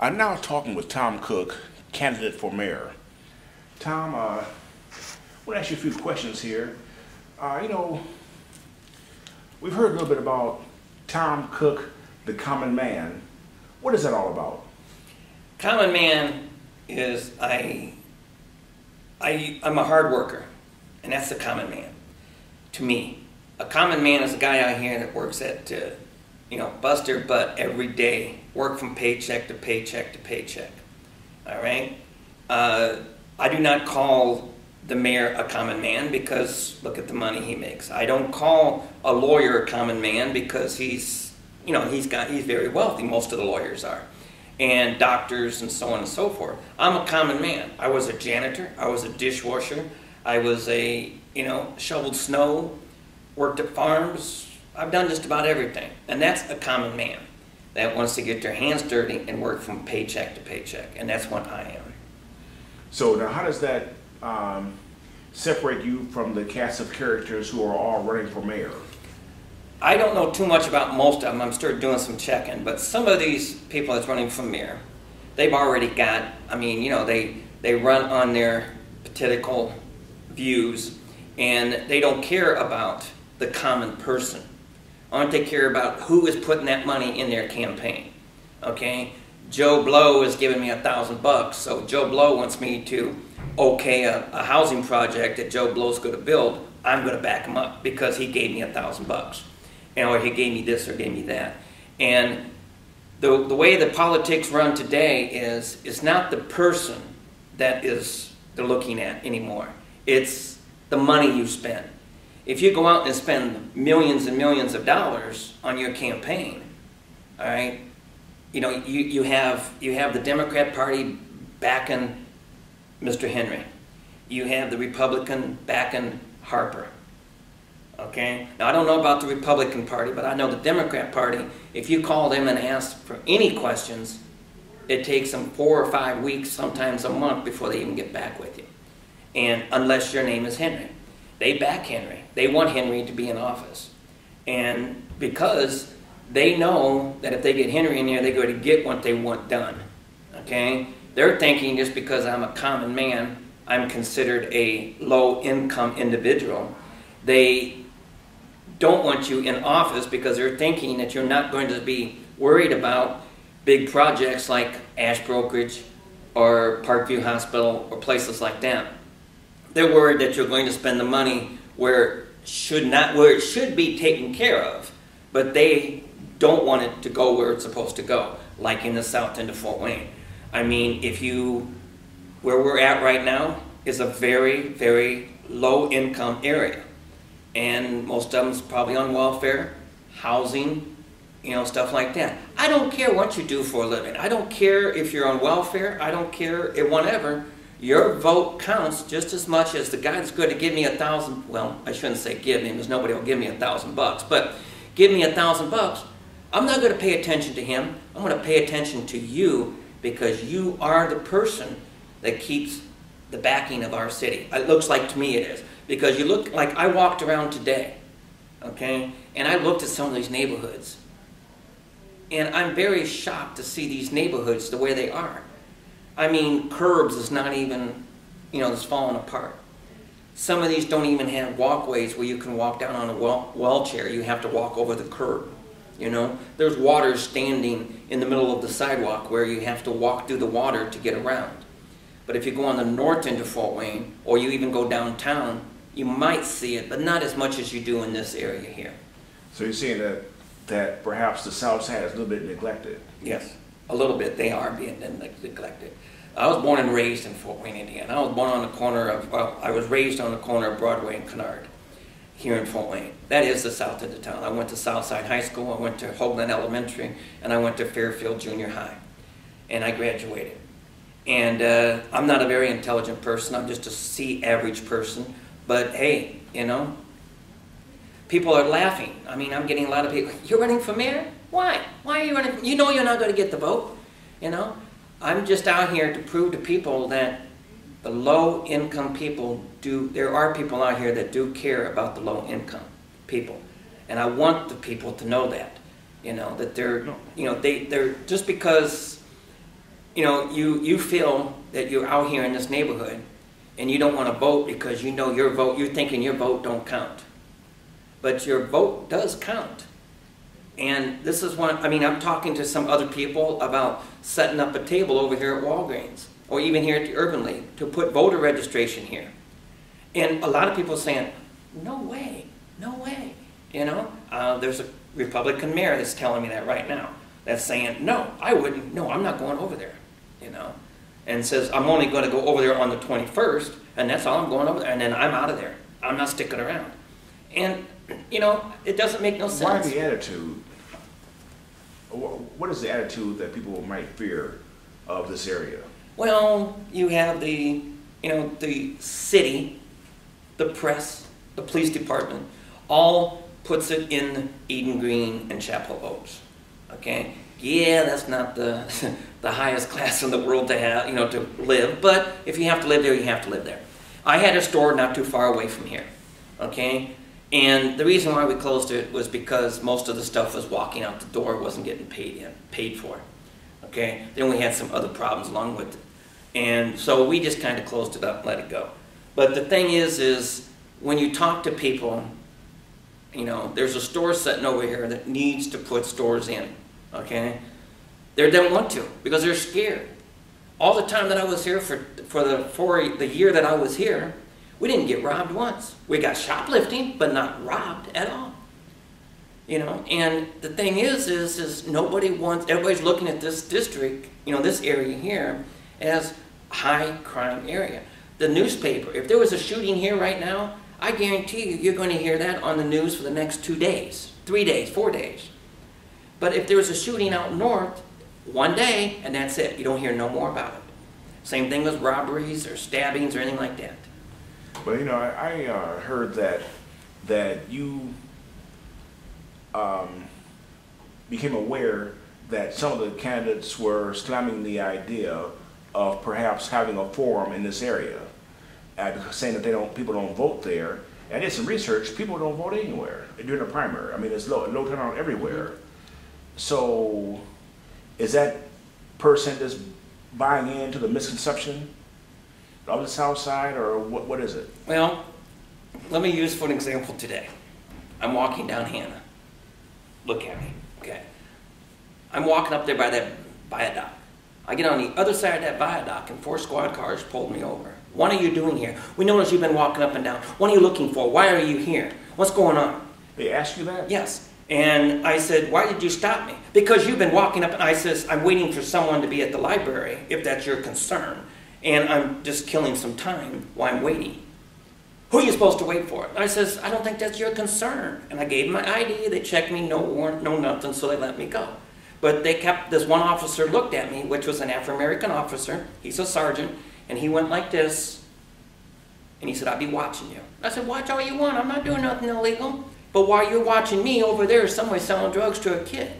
I'm now talking with Tom Cook, candidate for mayor. Tom, I want to ask you a few questions here. We've heard a little bit about Tom Cook, the common man. What is that all about? Common man is I'm a hard worker, and that's the common man to me. A common man is a guy out here that works at bust their butt every day, work from paycheck to paycheck to paycheck. All right. I do not call the mayor a common man because look at the money he makes. I don't call a lawyer a common man because he's very wealthy. Most of the lawyers are, and doctors and so on and so forth. I'm a common man. I was a janitor. I was a dishwasher. I was shoveled snow, worked at farms. I've done just about everything, and that's a common man that wants to get their hands dirty and work from paycheck to paycheck, and that's what I am. So now how does that separate you from the cast of characters who are all running for mayor? I don't know too much about most of them. I'm still doing some checking, but some of these people that's running for mayor, they've already got, they run on their political views, and they don't care about the common person. Aren't they care about who is putting that money in their campaign? Okay, Joe Blow is giving me $1,000, so Joe Blow wants me to okay a housing project that Joe Blow's going to build. I'm going to back him up because he gave me $1,000, or he gave me this or gave me that. And the way the politics run today is it's not the person that is they're looking at anymore. It's the money you spend. If you go out and spend millions and millions of dollars on your campaign, all right, you have the Democrat Party backing Mr. Henry. You have the Republican backing Harper. Okay? Now, I don't know about the Republican Party, but I know the Democrat Party, if you call them and ask for any questions, it takes them 4 or 5 weeks, sometimes a month, before they even get back with you. And unless your name is Henry. They back Henry. They want Henry to be in office. And because they know that if they get Henry in there, they're going to get what they want done. Okay? They're thinking just because I'm a common man, I'm considered a low-income individual. They don't want you in office because they're thinking that you're not going to be worried about big projects like Ash Brokerage or Parkview Hospital or places like that. They're worried that you're going to spend the money where it should be taken care of, but they don't want it to go where it's supposed to go, like in the south end of Fort Wayne. I mean, where we're at right now is a very, very low-income area, and most of them's probably on welfare, housing, stuff like that. I don't care what you do for a living. I don't care if you're on welfare. I don't care if whatever. Your vote counts just as much as the guy that's going to give me $1,000. Well, I shouldn't say give me, because nobody will give me $1,000. But give me $1,000. I'm not going to pay attention to him. I'm going to pay attention to you because you are the person that keeps the backing of our city. It looks like to me it is, because you look like I walked around today, okay, and I looked at some of these neighborhoods, and I'm very shocked to see these neighborhoods the way they are. I mean, curbs is not even, it's falling apart. Some of these don't even have walkways where you can walk down on a wheelchair. You have to walk over the curb, There's water standing in the middle of the sidewalk where you have to walk through the water to get around. But if you go on the north end of Fort Wayne, or you even go downtown, you might see it, but not as much as you do in this area here. So you're saying that perhaps the south side is a little bit neglected? Yes. A little bit. They are being neglected. I was born and raised in Fort Wayne, Indiana. I was born on the corner of, I was raised on the corner of Broadway and Kennard here in Fort Wayne. That is the south end of town. I went to Southside High School, I went to Hoagland Elementary, and I went to Fairfield Junior High. And I graduated. And I'm not a very intelligent person. I'm just a C-average person. But hey, people are laughing. I mean, I'm getting a lot of people, you're running for mayor? Why? Why are you running? You know you're not going to get the vote. I'm just out here to prove to people that the low-income people there are people out here that do care about the low-income people. And I want the people to know that, that they're, they're just because you know, you feel that you're out here in this neighborhood and you don't want to vote because you know your vote, you're thinking your vote don't count. But your vote does count. And this is one, I mean, I'm talking to some other people about setting up a table over here at Walgreens, or even here at the Urban League, to put voter registration here. And a lot of people are saying, no way, no way. You know, there's a Republican mayor that's telling me that right now, that's saying, no, I wouldn't, no, I'm not going over there, you know. And says, I'm only going to go over there on the 21st, and that's all I'm going over there, and then I'm out of there. I'm not sticking around. And, you know, it doesn't make no sense. Why the attitude? What is the attitude that people might fear of this area? Well, you have the, you know, the city, the press, the police department, all puts it in Eden Green and Chapel Oaks. Okay? Yeah, that's not the the highest class in the world to have, you know, to live, but if you have to live there, you have to live there. I had a store not too far away from here. Okay? And the reason why we closed it was because most of the stuff was walking out the door, wasn't getting paid for. Okay? Then we had some other problems along with it. And so we just kind of closed it up and let it go. But the thing is when you talk to people, you know, there's a store sitting over here that needs to put stores in. Okay? They don't want to because they're scared. All the time that I was here, for the year that I was here, we didn't get robbed once. We got shoplifting, but not robbed at all. You know, and the thing is nobody wants, everybody's looking at this district, you know, this area here, as a high crime area. The newspaper, if there was a shooting here right now, I guarantee you, you're going to hear that on the news for the next 2 days, 3 days, 4 days. But if there was a shooting out north, 1 day, and that's it. You don't hear no more about it. Same thing with robberies or stabbings or anything like that. Well, you know, I heard that you became aware that some of the candidates were slamming the idea of perhaps having a forum in this area, saying that people don't vote there. And I did some research. People don't vote anywhere during the primary. I mean, it's low turnout everywhere. So, is that person just buying into the misconception of the South Side, or what is it? Well, let me use for an example today. I'm walking down Hanna. Look at me, okay? I'm walking up there by that viaduct. I get on the other side of that viaduct and 4 squad cars pulled me over. What are you doing here? We notice you've been walking up and down. What are you looking for? Why are you here? What's going on? They asked you that? Yes. And I said, why did you stop me? Because you've been walking up, and I says, I'm waiting for someone to be at the library, if that's your concern. And I'm just killing some time while I'm waiting. Who are you supposed to wait for? And I says, I don't think that's your concern. And I gave them my ID, they checked me, no warrant, no nothing, so they let me go. But they kept, this one officer looked at me, which was an Afro-American officer, he's a sergeant, and he went like this, and he said, I'll be watching you. I said, watch all you want, I'm not doing nothing illegal. But while you're watching me over there, somebody's selling drugs to a kid,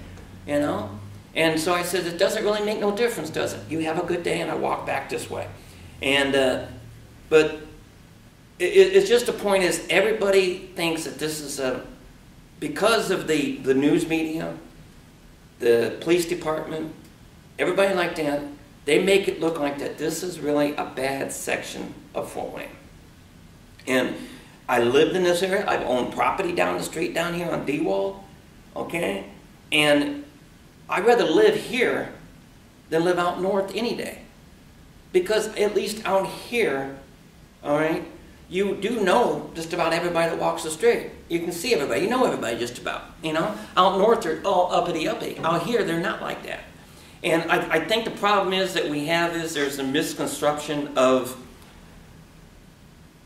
you know? And so I said, it doesn't really make no difference, does it? You have a good day, and I walk back this way. And, but it's just the point is, everybody thinks that this is because of the news media, the police department, everybody like that, they make it look like that this is really a bad section of Fort Wayne. And I lived in this area. I've owned property down the street down here on D-Wall, okay? And I'd rather live here than live out north any day. Because at least out here, all right, you do know just about everybody that walks the street. You can see everybody. You know everybody just about, you know? Out north, they're all uppity-uppity. Out here, they're not like that. And I think the problem is that we have is there's a misconstruction of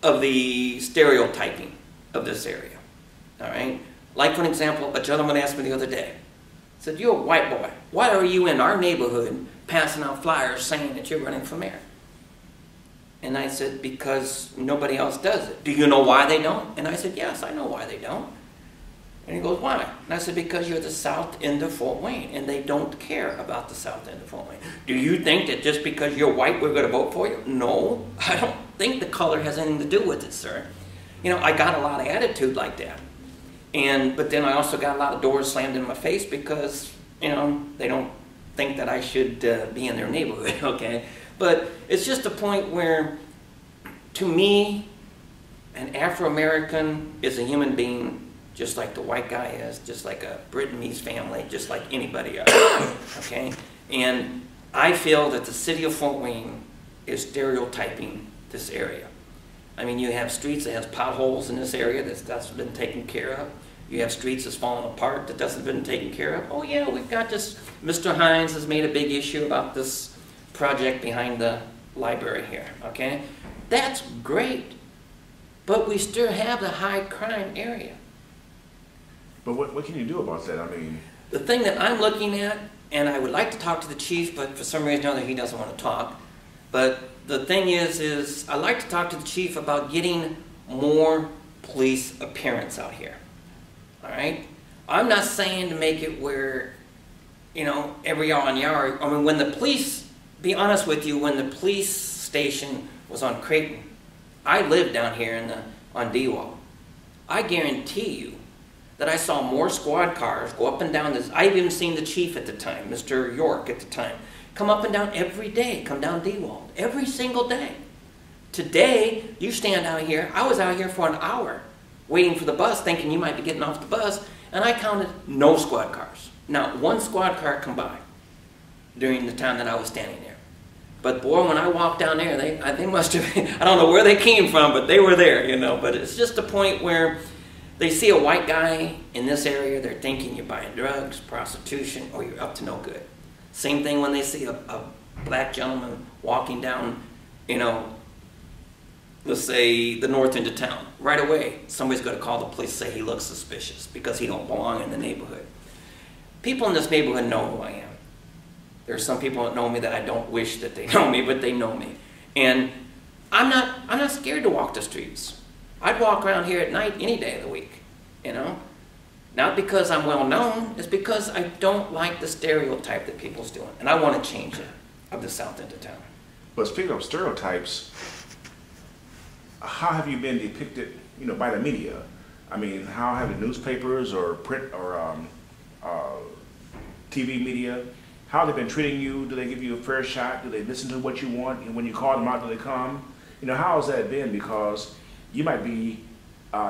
the stereotyping of this area, all right? Like, for an example, a gentleman asked me the other day, said, you're a white boy. Why are you in our neighborhood passing out flyers saying that you're running for mayor? And I said, because nobody else does it. Do you know why they don't? And I said, yes, I know why they don't. And he goes, why? And I said, because you're the south end of Fort Wayne, and they don't care about the south end of Fort Wayne. Do you think that just because you're white, we're going to vote for you? No, I don't think the color has anything to do with it, sir. You know, I got a lot of attitude like that. But then I also got a lot of doors slammed in my face because, you know, they don't think that I should be in their neighborhood, okay? But it's just a point where, to me, an Afro-American is a human being just like the white guy is, just like a Brittany's family, just like anybody else, okay? And I feel that the city of Fort Wayne is stereotyping this area. I mean, you have streets that has potholes in this area that's been taken care of. You have streets that's falling apart that doesn't been taken care of. Oh yeah, we've got this, Mr. Hines has made a big issue about this project behind the library here, okay? That's great, but we still have the high crime area. But what can you do about that? I mean, the thing that I'm looking at, and I would like to talk to the chief, but for some reason or other he doesn't want to talk. But the thing is I'd like to talk to the chief about getting more police appearance out here. All right? I'm not saying to make it where, you know, every yard on yard. I mean, when the police, be honest with you, when the police station was on Creighton, I lived down here on D-Wall. I guarantee you that I saw more squad cars go up and down this. I even seen the chief at the time, Mr. York at the time, come up and down every day, come down D-Wall, every single day. Today, you stand out here, I was out here for an hour waiting for the bus, thinking you might be getting off the bus, and I counted no squad cars. Not one squad car come by during the time that I was standing there. But boy, when I walked down there, they must have, I don't know where they came from, but they were there, you know. But it's just a point where they see a white guy in this area, they're thinking you're buying drugs, prostitution, or you're up to no good. Same thing when they see a black gentleman walking down, you know, let's say the north end of town. Right away, somebody's going to call the police and say he looks suspicious because he don't belong in the neighborhood. People in this neighborhood know who I am. There are some people that know me that I don't wish that they know me, but they know me. And I'm not scared to walk the streets. I'd walk around here at night any day of the week, you know? Not because I'm well known, it's because I don't like the stereotype that people's doing. And I want to change it of the south end of town. but speaking of stereotypes, how have you been depicted, you know, by the media? I mean, how have the newspapers or print or TV media, how have they been treating you? Do they give you a fair shot? Do they listen to what you want? And when you call them out, do they come? You know, how has that been? Because you might be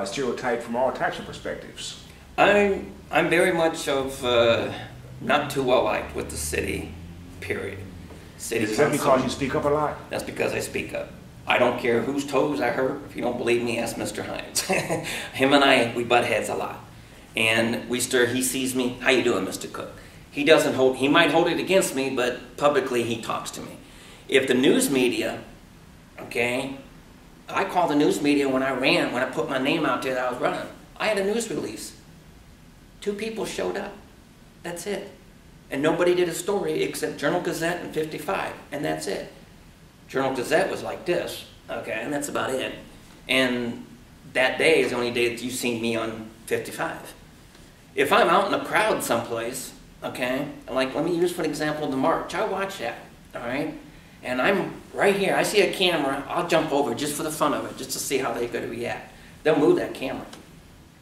stereotyped from all types of perspectives. I'm very much of not too well liked with the city, period. City Is that because you speak up a lot? That's because I speak up. I don't care whose toes I hurt. If you don't believe me, ask Mr. Hines. Him and I, we butt heads a lot. And he sees me, how you doing, Mr. Cook? He might hold it against me, but publicly he talks to me. If the news media, okay, I called the news media when I put my name out there that I was running. I had a news release. 2 people showed up. That's it. And nobody did a story except Journal-Gazette and 55, and that's it. Journal-Gazette was like this, okay, and that's about it. And that day is the only day that you've seen me on 55. If I'm out in a crowd someplace, okay, like let me use for an example the march. I watch that, all right? And I'm right here, I see a camera, I'll jump over just for the fun of it, just to see how they're going to react. They'll move that camera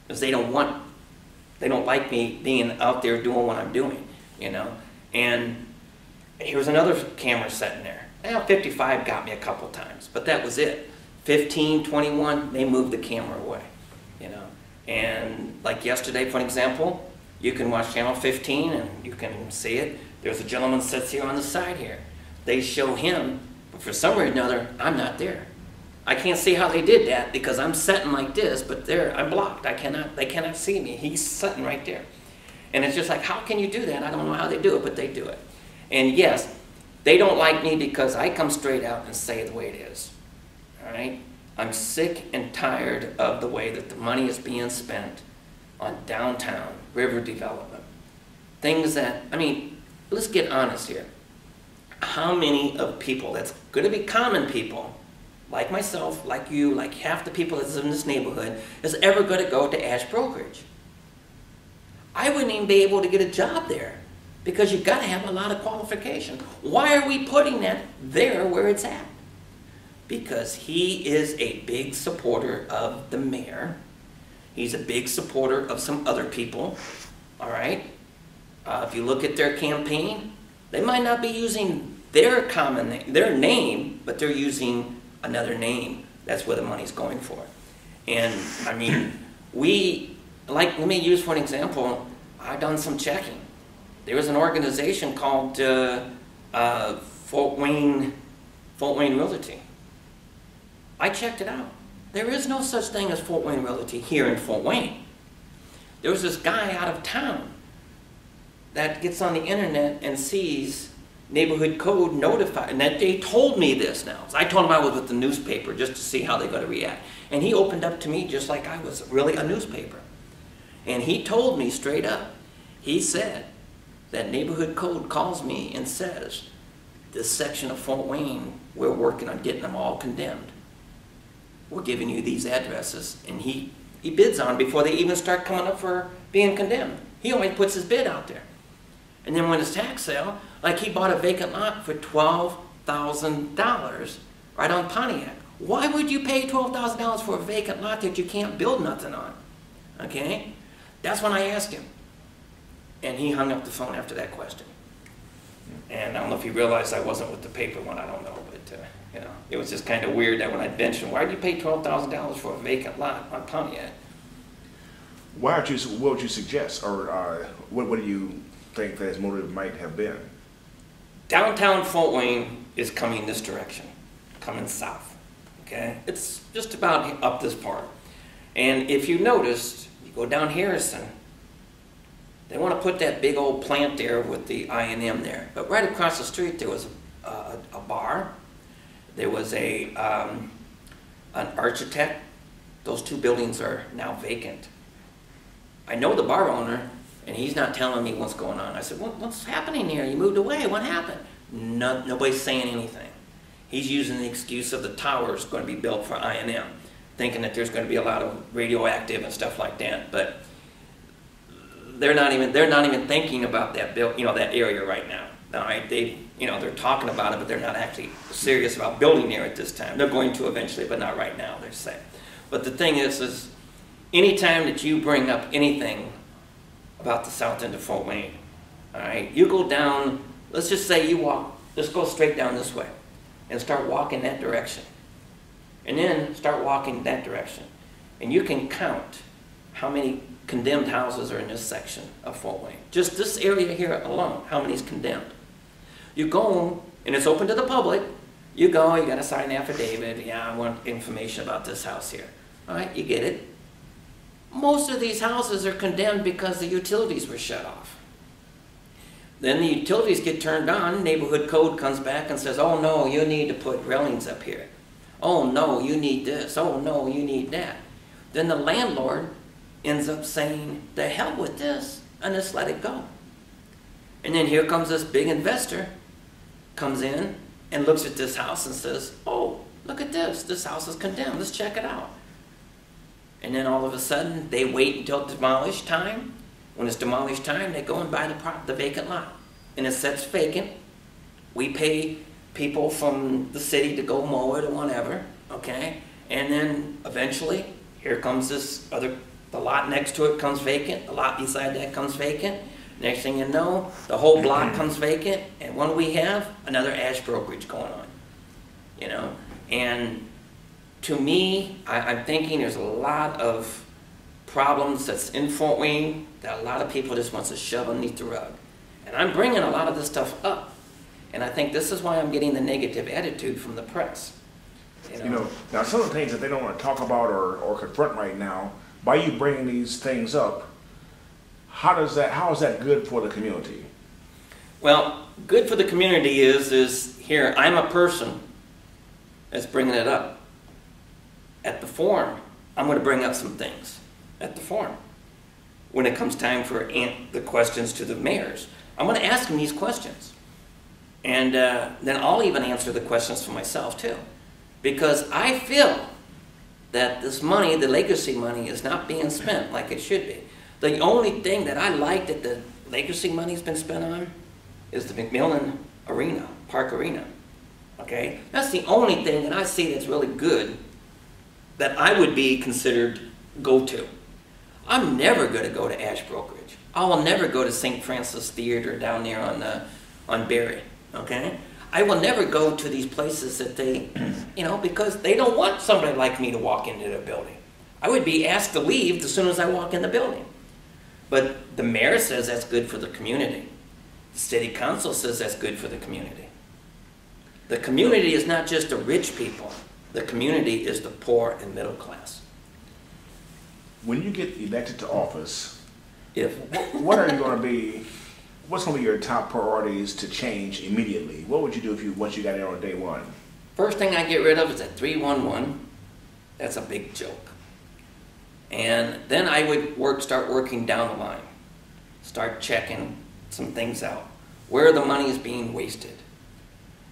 because they don't like me being out there doing what I'm doing, you know? And here's another camera sitting there. Now, 55 got me a couple times, but that was it. 15, 21, they moved the camera away, you know? And like yesterday, for example, you can watch channel 15 and you can see it. There's a gentleman that sits here on the side here. They show him, but for some reason or another, I'm not there. I can't see how they did that because I'm sitting like this, but I'm blocked. They cannot see me. He's sitting right there. And it's just like, how can you do that? I don't know how they do it, but they do it. And yes, they don't like me because I come straight out and say it the way it is. All right? I'm sick and tired of the way that the money is being spent on downtown river development. Things that, I mean, let's get honest here. How many of people that's going to be common people, like myself, like you, like half the people that live in this neighborhood, is ever going to go to Ash Brokerage? I wouldn't even be able to get a job there because you've got to have a lot of qualification. Why are we putting that there where it's at? Because he is a big supporter of the mayor. He's a big supporter of some other people, all right? If you look at their campaign, They might not be using their common name, their name, but they're using another name. That's where the money's going for. And I mean, let me use for an example, I've done some checking. There was an organization called Fort Wayne Realty. I checked it out. There is no such thing as Fort Wayne Realty here in Fort Wayne. There was this guy out of town that gets on the internet and sees neighborhood code notified, and that they told me this now. So I told him I was with the newspaper just to see how they're going to react. And he opened up to me just like I was really a newspaper. And he told me straight up, he said that neighborhood code calls me and says, this section of Fort Wayne, we're working on getting them all condemned. We're giving you these addresses. And he bids on before they even start coming up for being condemned. He only puts his bid out there. And then when it's tax sale, like he bought a vacant lot for $12,000 right on Pontiac. Why would you pay $12,000 for a vacant lot that you can't build nothing on? Okay? That's when I asked him. And he hung up the phone after that question. And I don't know if he realized I wasn't with the paper one, I don't know. But, you know, it was just kind of weird that when I mentioned, why did you pay $12,000 for a vacant lot on Pontiac? What would you suggest? Or what do you think that his motive might have been? Downtown Fort Wayne is coming this direction, coming south. Okay? It's just about up this part. And if you noticed, you go down Harrison, they want to put that big old plant there with the I&M there. But right across the street there was a bar. There was an architect. Those two buildings are now vacant. I know the bar owner, and he's not telling me what's going on. I said, what's happening here? You moved away. What happened? Nobody's saying anything. He's using the excuse of the tower's going to be built for I&M, thinking that there's going to be a lot of radioactive and stuff like that. But they're not even thinking about that that area right now. All right, they're talking about it, but they're not actually serious about building there at this time. They're going to eventually, but not right now, they're saying. But the thing is anytime that you bring up anything about the south end of Fort Wayne, all right, you go down, let's just say you walk, just go straight down this way and start walking that direction. And then start walking that direction. And you can count how many condemned houses are in this section of Fort Wayne. Just this area here alone, how many is condemned? You go, and it's open to the public. You go, you got to sign an affidavit. Yeah, I want information about this house here. All right, you get it. Most of these houses are condemned because the utilities were shut off. Then the utilities get turned on, neighborhood code comes back and says, oh no, you need to put railings up here. Oh no, you need this. Oh no, you need that. Then the landlord ends up saying, the hell with this, and just let it go. And then here comes this big investor, comes in and looks at this house and says, oh, look at this, this house is condemned, let's check it out. And then all of a sudden, they wait until demolish time. When it's demolished time, they go and buy the vacant lot. And it sits vacant. We pay people from the city to go mow it or whatever, okay? And then eventually, here comes this other, the lot next to it comes vacant, the lot beside that comes vacant. Next thing you know, the whole block comes vacant, and when we have another ash brokerage going on, you know? And to me, I'm thinking there's a lot of problems that's in Fort Wayne that a lot of people just want to shove underneath the rug. And I'm bringing a lot of this stuff up. And I think this is why I'm getting the negative attitude from the press. You know, now some of the things that they don't want to talk about or confront right now, by you bringing these things up, how is that good for the community? Well, good for the community is here, I'm a person that's bringing it up. At the forum, I'm going to bring up some things at the forum. When it comes time for the questions to the mayors, I'm going to ask them these questions. And then I'll even answer the questions for myself too. Because I feel that this money, the legacy money, is not being spent like it should be. The only thing that I like that the legacy money's been spent on is the McMillan Arena, Park Arena. Okay? That's the only thing that I see that's really good that I would be considered go-to. I'm never going to go to Ash Brokerage. I will never go to St. Francis Theater down there on the on Berry, okay? I will never go to these places that they, you know, because they don't want somebody like me to walk into their building. I would be asked to leave as soon as I walk in the building. But the mayor says that's good for the community. The city council says that's good for the community. The community is not just the rich people. The community is the poor and middle class. When you get elected to office, If what are you going to be? What's going to be your top priorities to change immediately? What would you do if you once you got in on day one? First thing I get rid of is that 311. That's a big joke. And then I would start working down the line. Start checking some things out. Where the money is being wasted.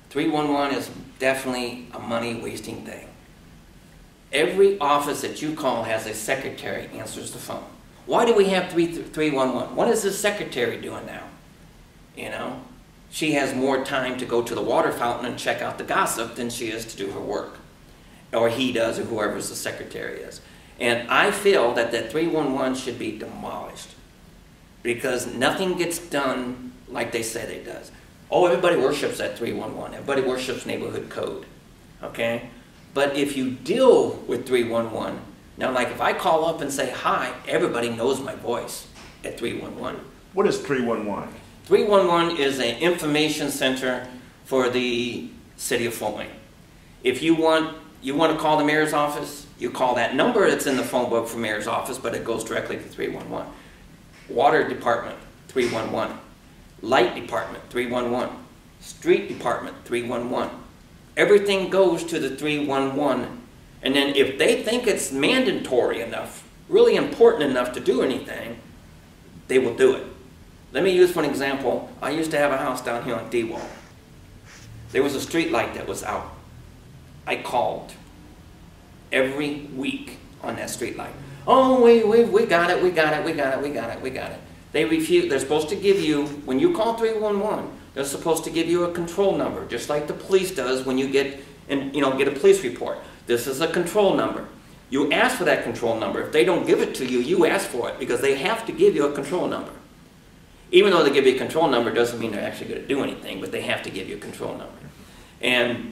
311 is definitely a money wasting thing. Every office that you call has a secretary answers the phone. Why do we have 311? What is the secretary doing now? You know, she has more time to go to the water fountain and check out the gossip than she is to do her work. Or he does, or whoever the secretary is. And I feel that 311 should be demolished. Because nothing gets done like they said it does. Oh, everybody worships that 311. Everybody worships neighborhood code. Okay? But if you deal with 311, now like if I call up and say hi, everybody knows my voice at 311. What is 311? 311 is an information center for the city of Fort Wayne. If you want to call the mayor's office, you call that number that's in the phone book for mayor's office, but it goes directly to 311. Water department, 311. Light department, 311. Street department, 311. Everything goes to the 311. And then if they think it's mandatory enough, really important enough to do anything, they will do it. Let me use for an example. I used to have a house down here on D-Wall. There was a street light that was out. I called every week on that street light. Oh, we got it. They refuse. They're supposed to give you, when you call 311, they're supposed to give you a control number, just like the police does when you get a police report. This is a control number. You ask for that control number. If they don't give it to you, you ask for it because they have to give you a control number. Even though they give you a control number doesn't mean they're actually going to do anything, but they have to give you a control number.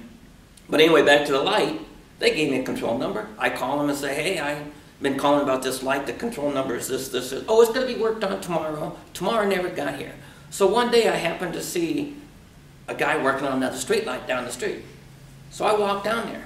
But anyway, back to the light, they gave me a control number. I call them and say, hey, I've been calling about this light. The control number is this. Oh, it's going to be worked on tomorrow. Tomorrow never got here. So one day I happened to see a guy working on another street light down the street. So I walked down there.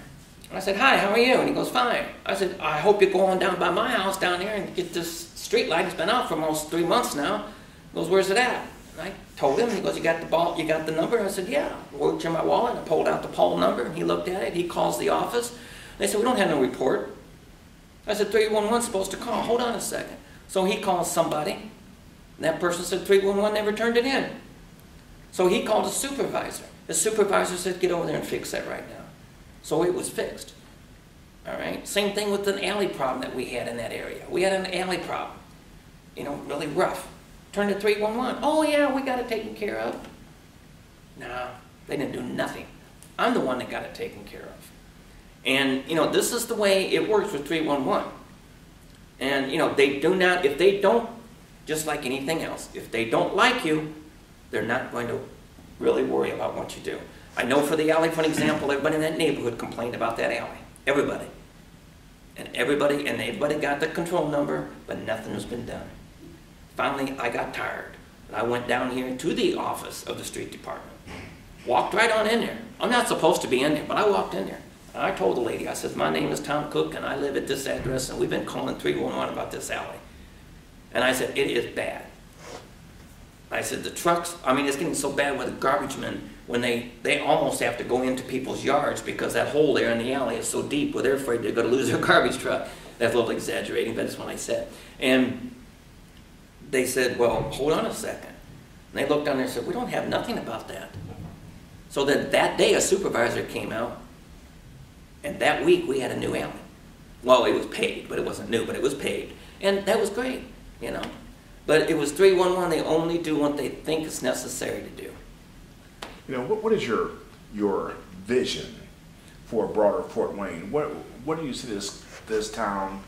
I said, hi, how are you? And he goes, fine. I said, I hope you go on down by my house down there and get this street light. It's been out for almost 3 months now. He goes, where's it at? And I told him. He goes, you got the number? I said, yeah. I worked in my wallet. I pulled out the poll number. And he looked at it. He calls the office. They said, we don't have no report. I said, 311's supposed to call. Hold on a second. So he calls somebody. And that person said 311 never turned it in. So he called a supervisor. The supervisor said, get over there and fix that right now. So it was fixed. All right? Same thing with an alley problem that we had in that area. We had an alley problem. You know, really rough. Turned to 311. Oh, yeah, we got it taken care of. No, they didn't do nothing. I'm the one that got it taken care of. And, you know, this is the way it works with 311. And, you know, they do not, if they don't, just like anything else, if they don't like you, they're not going to really worry about what you do. I know for the alley, for an example, everybody in that neighborhood complained about that alley. Everybody. And everybody got the control number, but nothing has been done. Finally, I got tired. And I went down here to the office of the street department. Walked right on in there. I'm not supposed to be in there, but I walked in there. And I told the lady, I said, my name is Tom Cook, and I live at this address, and we've been calling 311 about this alley. And I said, it is bad. I said, the trucks, I mean, it's getting so bad with the garbage men, when they almost have to go into people's yards because that hole there in the alley is so deep where they're afraid they're going to lose their garbage truck. That's a little exaggerating, but that's what I said. And they said, well, hold on a second. And they looked down there and said, we don't have nothing about that. So then that day a supervisor came out, and that week we had a new alley. Well, it was paved, but it wasn't new, but it was paved. And that was great, you know. But it was 311, they only do what they think is necessary to do. You know, what is your vision for a broader Fort Wayne? What do you see this town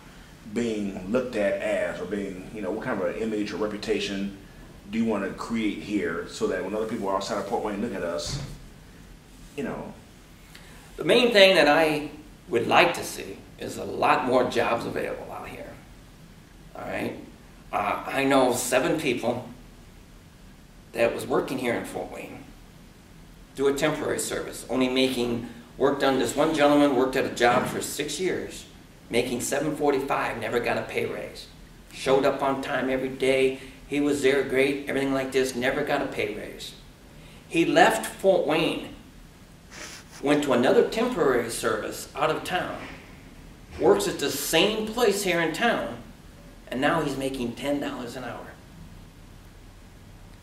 being looked at as, or being, you know, what kind of an image or reputation do you want to create here so that when other people are outside of Fort Wayne look at us, you know? The main thing that I would like to see is a lot more jobs available out here. All right? I know 7 people that was working here in Fort Wayne, do a temporary service, only making, worked on, this one gentleman worked at a job for 6 years, making $7.45, never got a pay raise. Showed up on time every day, he was there great, everything like this, never got a pay raise. He left Fort Wayne, went to another temporary service out of town, works at the same place here in town, and now he's making $10 an hour.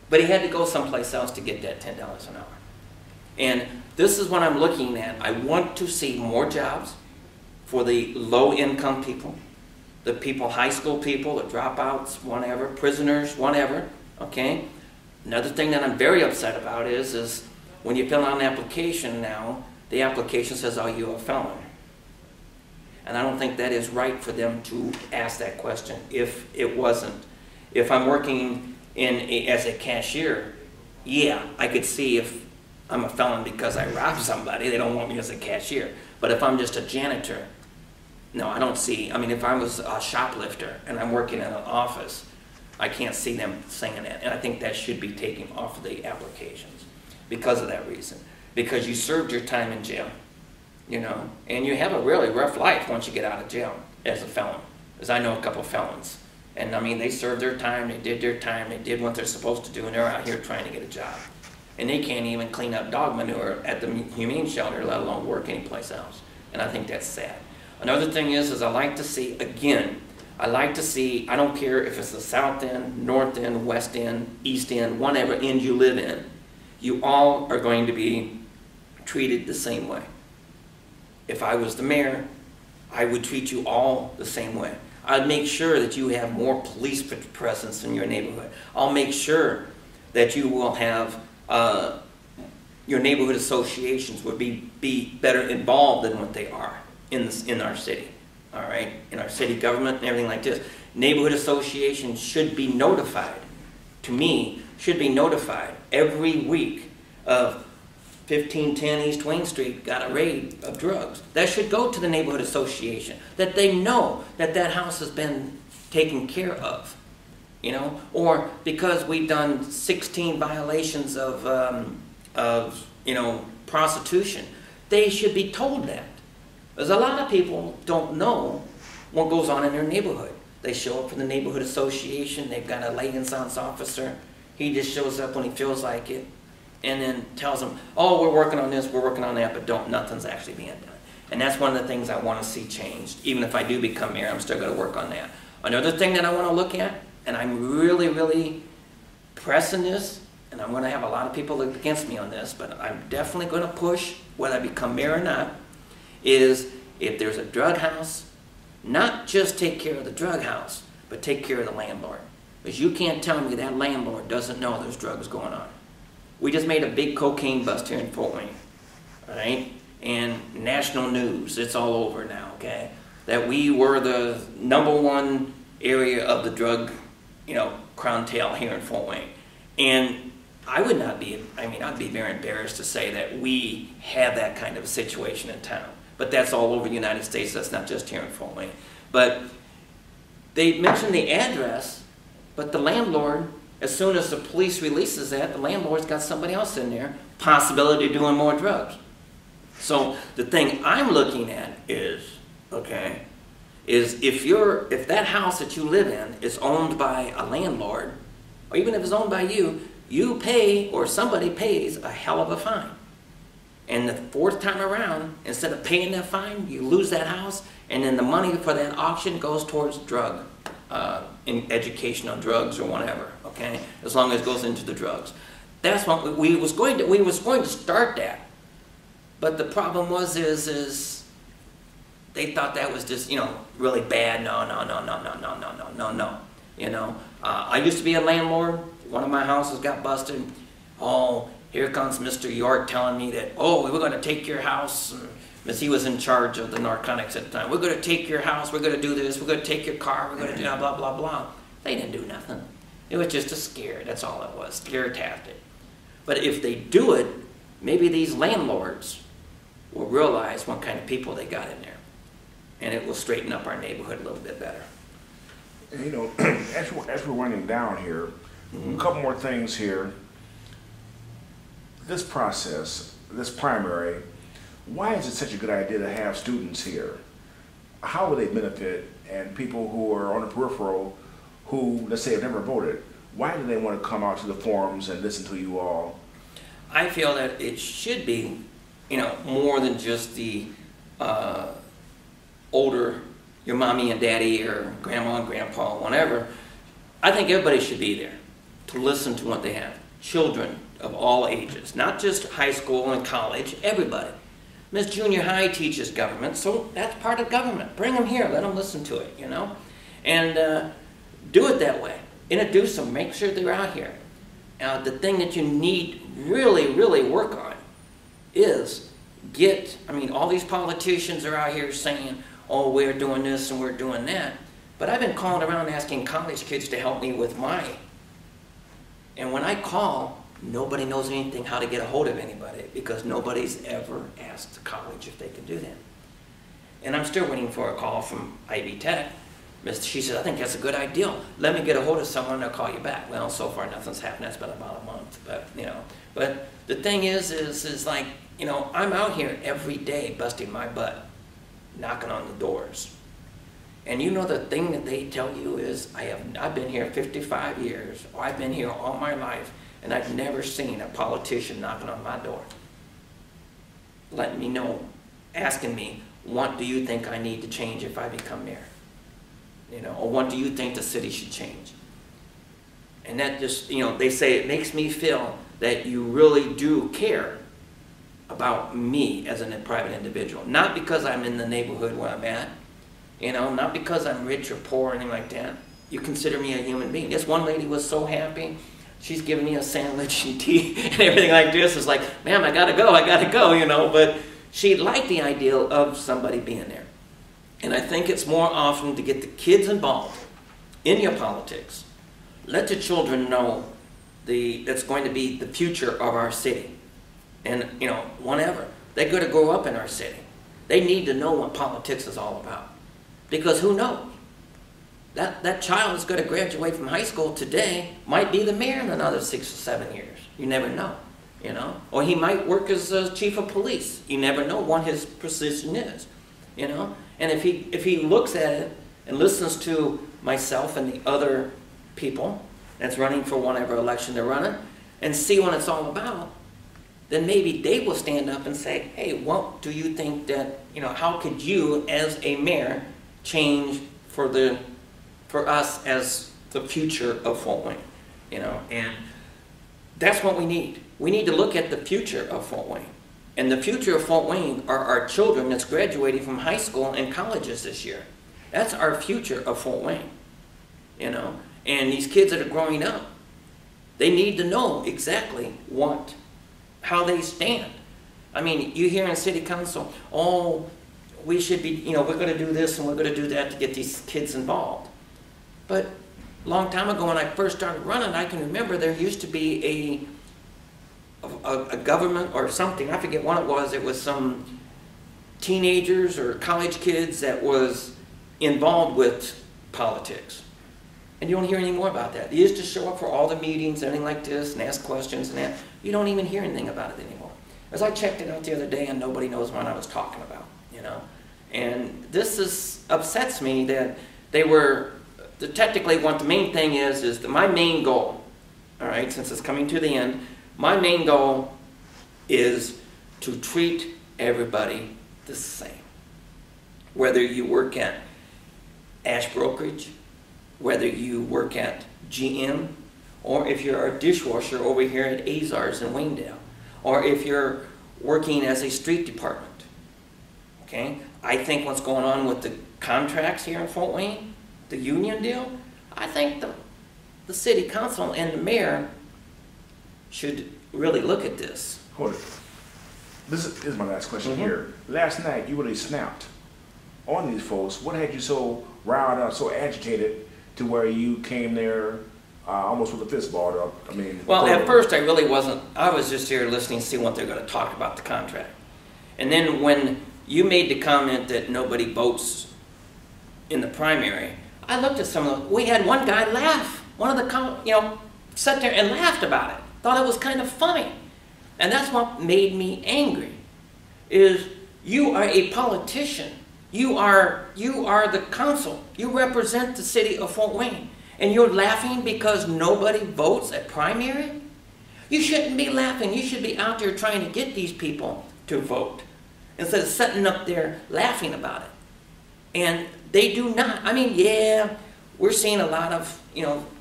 But he had to go someplace else to get that $10 an hour. And this is what I'm looking at. I want to see more jobs for the low-income people, the people, high school people, the dropouts, whatever, prisoners, whatever, okay? Another thing that I'm very upset about is when you fill out an application now, the application says, are you a felon? And I don't think that is right for them to ask that question if it wasn't. If I'm working as a cashier, yeah, I could see if I'm a felon because I robbed somebody. They don't want me as a cashier. But if I'm just a janitor, no, I don't see. I mean, if I was a shoplifter and I'm working in an office, I can't see them saying that. And I think that should be taken off of the applications because of that reason. Because you served your time in jail, you know, and you have a really rough life once you get out of jail as a felon. Because I know a couple of felons. And I mean, they served their time, they did their time, they did what they're supposed to do, and they're out here trying to get a job. And they can't even clean up dog manure at the humane shelter, let alone work anyplace else. And I think that's sad. Another thing is I like to see, again, I like to see, I don't care if it's the South End, North End, West End, East End, whatever end you live in, you all are going to be treated the same way. If I was the mayor, I would treat you all the same way. I'd make sure that you have more police presence in your neighborhood. I'll make sure that you will have your neighborhood associations would be better involved than what they are in our city, all right? In our city government and everything like this. Neighborhood associations should be notified, to me, should be notified every week of 1510 East Wayne Street got a raid of drugs. That should go to the neighborhood association, that they know that that house has been taken care of, you know? Or because we've done 16 violations of you know, prostitution, they should be told that. Because a lot of people don't know what goes on in their neighborhood. They show up for the neighborhood association, they've got a liaisons officer, he just shows up when he feels like it, and then tells them, oh, we're working on this, we're working on that, but nothing's actually being done. And that's one of the things I want to see changed. Even if I do become mayor, I'm still going to work on that. Another thing that I want to look at, and I'm really, really pressing this, and I'm going to have a lot of people against me on this, but I'm definitely going to push, whether I become mayor or not, is if there's a drug house, not just take care of the drug house, but take care of the landlord. Because you can't tell me that landlord doesn't know there's drugs going on. We just made a big cocaine bust here in Fort Wayne, all right? And national news, it's all over now, okay? That we were the #1 area of the drug, you know, crown tail here in Fort Wayne. And I would not be, I mean, I'd be very embarrassed to say that we have that kind of a situation in town. But that's all over the United States, that's not just here in Fort Wayne. But they mentioned the address, but the landlord, as soon as the police releases that, the landlord's got somebody else in there, possibility of doing more drugs. So the thing I'm looking at is, okay, is if that house that you live in is owned by a landlord, or even if it's owned by you, you pay or somebody pays a hell of a fine. And the 4th time around, instead of paying that fine, you lose that house, and then the money for that auction goes towards drug, in education on drugs or whatever, okay? As long as it goes into the drugs. That's what we was going to start that. But the problem was is they thought that was just, you know, really bad. No. You know, I used to be a landlord. One of my houses got busted. Oh, here comes Mr. York telling me that, oh, we're going to take your house. Because he was in charge of the narcotics at the time. We're going to take your house. We're going to do this. We're going to take your car. We're going to do blah, blah, blah. They didn't do nothing. It was just a scare, that's all it was, scare tactic. But if they do it, maybe these landlords will realize what kind of people they got in there. And it will straighten up our neighborhood a little bit better. And, you know, as we're running down here, a couple more things here. This process, this primary, why is it such a good idea to have students here? How will they benefit? And people who are on the peripheral who, let's say, have never voted, why do they want to come out to the forums and listen to you all? I feel that it should be, you know, more than just the older, your mommy and daddy or grandma and grandpa, whatever. I think everybody should be there to listen to what they have. Children of all ages, not just high school and college, everybody. Miss Junior High teaches government, so that's part of government. Bring them here, let them listen to it, you know? And do it that way. Introduce them, make sure they're out here. The thing that you need really, really work on is all these politicians are out here saying, oh, we're doing this and we're doing that. But I've been calling around asking college kids to help me with mine. And when I call, nobody knows anything how to get a hold of anybody because nobody's ever asked the college if they can do that. And I'm still waiting for a call from Ivy Tech. She said, I think that's a good idea. Let me get a hold of someone and I'll call you back. Well, so far nothing's happened. That's been about a month. But, you know, but the thing is like, you know, I'm out here every day busting my butt, knocking on the doors. And you know the thing that they tell you is, I've been here 55 years, or I've been here all my life, and I've never seen a politician knocking on my door, letting me know, asking me, what do you think I need to change if I become mayor? You know, or what do you think the city should change? And that just, you know, they say it makes me feel that you really do care about me as a private individual. Not because I'm in the neighborhood where I'm at, you know, not because I'm rich or poor or anything like that. You consider me a human being. This one lady was so happy. She's giving me a sandwich and tea and everything like this. It's like, ma'am, I gotta go, you know. But she liked the idea of somebody being there. And I think it's more often to get the kids involved in your politics. Let the children know that's going to be the future of our city. And, you know, whenever. They're going to grow up in our city. They need to know what politics is all about. Because who knows? That child is going to graduate from high school today, might be the mayor in another 6 or 7 years. You never know, you know. Or he might work as a chief of police. You never know what his position is, you know. And if he looks at it and listens to myself and the other people that's running for whatever election they're running and see what it's all about, then maybe they will stand up and say, hey, what do you think that, you know, how could you as a mayor change for us as the future of Fort Wayne, you know? And that's what we need. We need to look at the future of Fort Wayne. And the future of Fort Wayne are our children that's graduating from high school and colleges this year. That's our future of Fort Wayne, you know? And these kids that are growing up, they need to know exactly how they stand. I mean, you hear in city council, oh, we should be, you know, we're going to do this and we're going to do that to get these kids involved. But a long time ago when I first started running, I can remember there used to be a government or something, I forget what it was some teenagers or college kids that was involved with politics. And you don't hear any more about that. They used to show up for all the meetings, anything like this, and ask questions and that. You don't even hear anything about it anymore. As I checked it out the other day and nobody knows what I was talking about, you know. And this upsets me that technically what the main thing is that my main goal, all right, since it's coming to the end, my main goal is to treat everybody the same. Whether you work at Ash Brokerage, whether you work at GM, or if you're a dishwasher over here at Azars in Waynedale, or if you're working as a street department, okay? I think what's going on with the contracts here in Fort Wayne, the union deal, I think the city council and the mayor should really look at this. Hold it. This is my last question here. Last night, you really snapped on these folks. What had you so riled up, so agitated, to where you came there almost with a fist balled up. I mean, well, at first I really wasn't. I was just here listening to see what they're going to talk about the contract. And then when you made the comment that nobody votes in the primary, I looked at some of them. We had one guy laugh. One of the, sat there and laughed about it. Thought it was kind of funny. And that's what made me angry, is you are a politician. You are the council. You represent the city of Fort Wayne. And you're laughing because nobody votes at primary? You shouldn't be laughing. You should be out there trying to get these people to vote instead of sitting up there laughing about it. And they do not. I mean, yeah, we're seeing a lot of,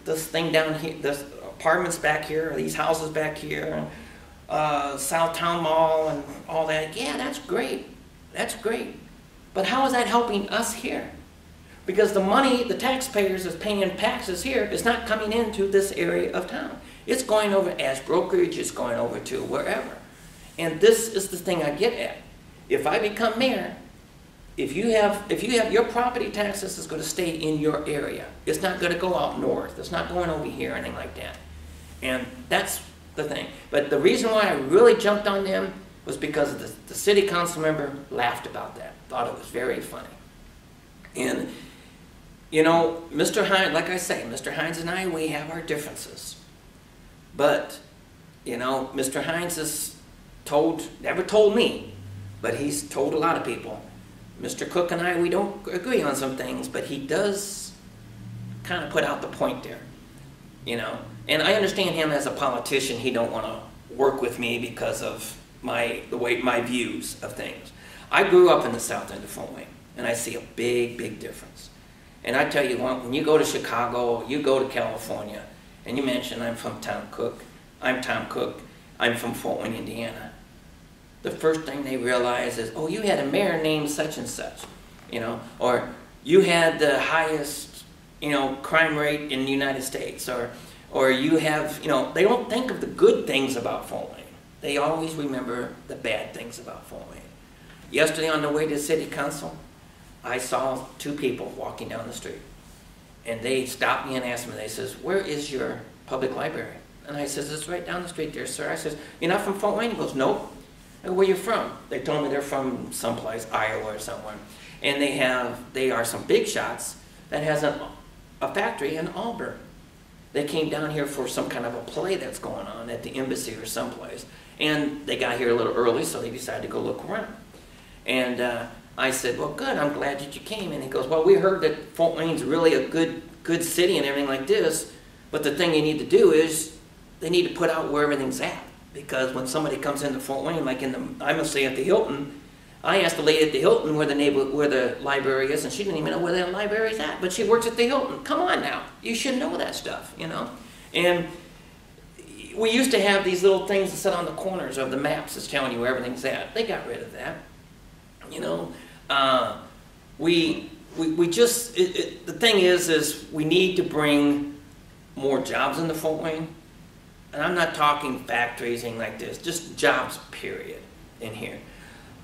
this thing down here, this apartments back here, these houses back here, Southtown Mall and all that. Yeah, that's great. That's great. But how is that helping us here? Because the money the taxpayers is paying in taxes here is not coming into this area of town. It's going over as brokerage, it's going over to wherever. And this is the thing I get at. If I become mayor, if you have your property taxes is going to stay in your area. It's not going to go out north. It's not going over here or anything like that. And that's the thing. But the reason why I really jumped on them was because the city council member laughed about that. Thought it was very funny. And, Mr. Hines, like I say, Mr. Hines and I, we have our differences. But, Mr. Hines has never told me, but he's told a lot of people. Mr. Cook and I, we don't agree on some things, but he does kind of put out the point there, And I understand him as a politician. He don't want to work with me because of my views of things. I grew up in the south end of Fort Wayne, and I see a big, big difference. And I tell you what, when you go to Chicago, you go to California, and you mention I'm from Tom Cook, I'm from Fort Wayne, Indiana. The first thing they realize is, oh, you had a mayor named such and such, or you had the highest, crime rate in the United States, or you have, they don't think of the good things about Fort Wayne. They always remember the bad things about Fort Wayne. Yesterday on the way to City Council, I saw two people walking down the street. And they stopped me and asked me, they says, where is your public library? And I says, it's right down the street there, sir. I says, you're not from Fort Wayne? He goes, nope. I go, where you from? They told me they're from someplace, Iowa or somewhere. And they are some big shots that has a factory in Auburn. They came down here for some kind of a play that's going on at the embassy or someplace. And they got here a little early, so they decided to go look around. And I said, well, good, I'm glad that you came. And he goes, well, we heard that Fort Wayne's really a good city and everything like this, but the thing you need to do is they need to put out where everything's at. Because when somebody comes into Fort Wayne, like I'm going to say at the Hilton, I asked the lady at the Hilton where the library is, and she didn't even know where the library's at, but she works at the Hilton. Come on now, you should know that stuff, And we used to have these little things that sit on the corners of the maps that's telling you where everything's at. They got rid of that, We just, the thing is we need to bring more jobs into Fort Wayne. And I'm not talking factories, anything like this, just jobs, period, in here.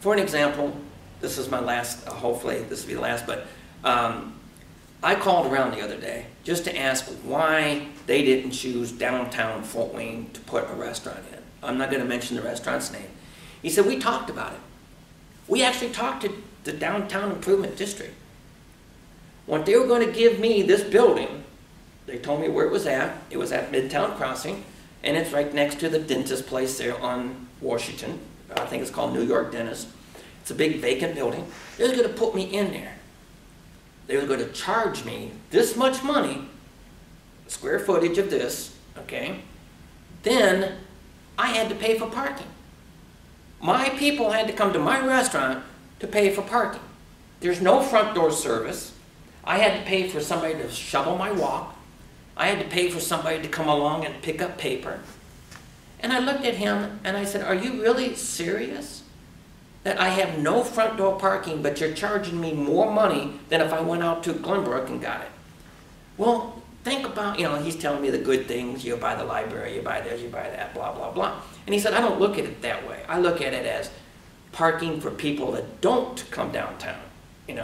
For an example, this is my last, hopefully this will be the last, but I called around the other day just to ask why they didn't choose downtown Fort Wayne to put a restaurant in. I'm not going to mention the restaurant's name. He said, we talked about it. We actually talked to the Downtown Improvement District. When they were going to give me this building, they told me where it was at. It was at Midtown Crossing, and it's right next to the dentist place there on Washington. I think it's called New York Dentist. It's a big vacant building. They were going to put me in there. They were going to charge me this much money, square footage of this, okay? Then I had to pay for parking. My people had to come to my restaurant to pay for parking. There's no front door service. I had to pay for somebody to shovel my walk. I had to pay for somebody to come along and pick up paper. And I looked at him and I said, are you really serious? That I have no front door parking, but you're charging me more money than if I went out to Glenbrook and got it. Well, think about, he's telling me the good things. You buy the library, you buy this, you buy that, blah, blah, blah. And he said, I don't look at it that way. I look at it as parking for people that don't come downtown, They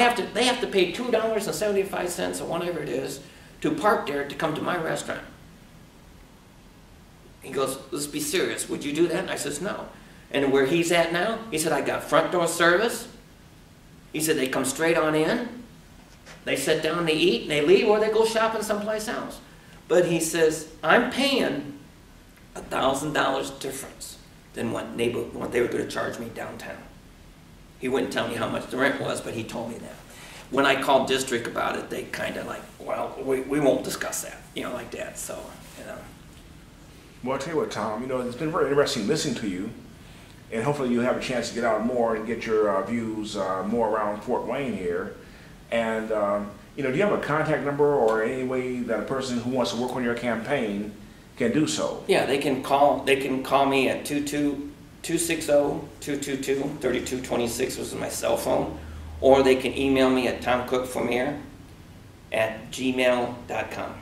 have to pay $2.75 or whatever it is to park there to come to my restaurant. He goes, let's be serious. Would you do that? And I says, no. And where he's at now, he said, I got front door service. He said, they come straight on in. They sit down, they eat, and they leave, or they go shopping someplace else. But he says, I'm paying $1,000 difference than what they were going to charge me downtown. He wouldn't tell me how much the rent was, but he told me that. When I called district about it, they kind of like, well, we won't discuss that, like that. So, Well, I'll tell you what, Tom, it's been very interesting listening to you, and hopefully you'll have a chance to get out more and get your views more around Fort Wayne here. And, do you have a contact number or any way that a person who wants to work on your campaign can do so? Yeah, they can call me at 260-222-3226, which is my cell phone, or they can email me at tomcookformayor@gmail.com.